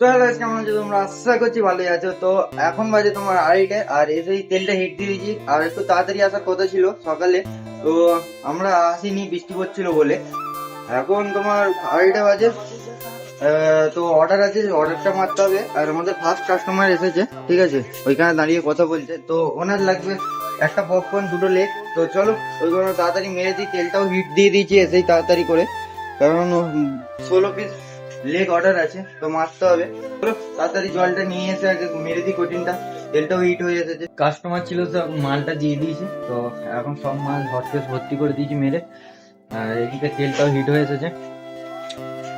তো hello guys, কেমন আছো তোমরা? আশা করছি ভালোই আছো। তো এখন বাজে তোমার আড়াইটে, আর এসেই তেলটা হিট দিয়ে দিয়েছি। আর একটু তাড়াতাড়ি আসার কথা ছিল সকালে, তো আমরা আসিনি বৃষ্টি পড়ছিল বলে। এখন তোমার আড়াইটে বাজে। তো অর্ডার আছে, অর্ডারটা মারতে হবে। আর আমাদের ফার্স্ট কাস্টমার এসেছে, ঠিক আছে, ওইখানে দাঁড়িয়ে কথা বলছে। তো ওনার লাগবে একটা পপকর্ন, দুটো লেগ। তো চলো ওইগুলো তাড়াতাড়ি মেরে দিই। তেলটাও হিট দিয়ে দিয়েছি এসেই তাড়াতাড়ি করে, কারণ 16 পিস লেগ অর্ডার আছে, তো মারতে হবে। চলো তাড়াতাড়ি জলটা নিয়ে এসে আগে মেরে দিই কোটিনটা। তেলটাও হিট হয়ে এসেছে, কাস্টমার ছিল তো মালটা দিয়ে দিয়েছি। তো এখন সব মাল হটকেস ভর্তি করে দিয়েছি মেরে। আর এদিকে তেলটাও হিট হয়ে এসেছে,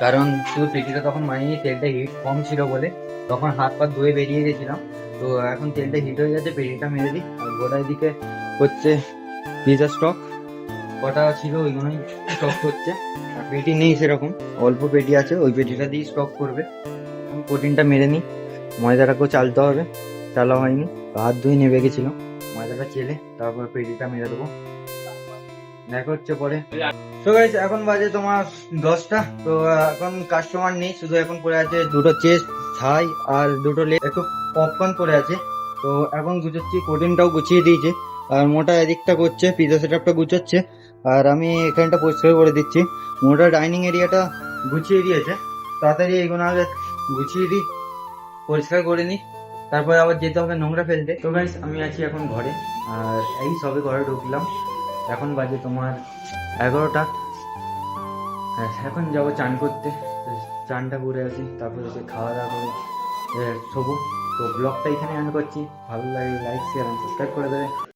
কারণ শুধু পেটিটা তখন মারিনি, তেলটা হিট কম ছিল বলে তখন হাত পা ধুয়ে বেরিয়ে গেছিলাম। তো এখন তেলটা হিট হয়ে গেছে, পেটিটা মেরে দিই। আর গোটা এদিকে হচ্ছে পিজা স্টক কটা ছিল ওইগুলোই স্টক হচ্ছে। আর পেটি নেই সেরকম, অল্প পেটি আছে, ওই পেটিটা দিয়ে স্টক করবে। প্রোটিনটা মেরে নিই। ময়দাটাকেও চালতে হবে, চালা হয়নি, হাত ধুয়ে নেবে গেছিলাম। ময়দাটা চেলে তারপর পেটিটা মেরে দেবো, দেখা হচ্ছে পরে। তো গাইস এখন বাজে তোমার 10টা। তো এখন কাস্টমার নেই, শুধু এখন পড়ে আছে দুটো চেস্ট থাই আর দুটো লেগ, একটু পপকর্ন পড়ে আছে। তো এখন গুছোচ্ছি, কোটিনটাও গুছিয়ে দিয়েছে। আর মোটা এদিকটা করছে, পিজা সেটআপটা গুছোচ্ছে। আর আমি এখানটা পরিষ্কার করে দিচ্ছি। মোটা ডাইনিং এরিয়াটা গুছিয়ে দিয়েছে, তাড়াতাড়ি এইগুলো আগে গুছিয়ে দিই, পরিষ্কার করে নিই, তারপরে আবার যেতে হবে নোংরা ফেলতে। তো গাইস আমি আছি এখন ঘরে, আর এই সবে ঘরে ঢুকলাম। এখন বাজে তোমার 11টা। হ্যাঁ, এখন যাবো চান করতে। তো চানটা করে আসি, তারপরে এসে খাওয়া দাওয়া করে শোবো। তো ব্লগটা এখানে এন্ড করছি। ভালো লাগে লাইক শেয়ার সাবস্ক্রাইব করে দেবে।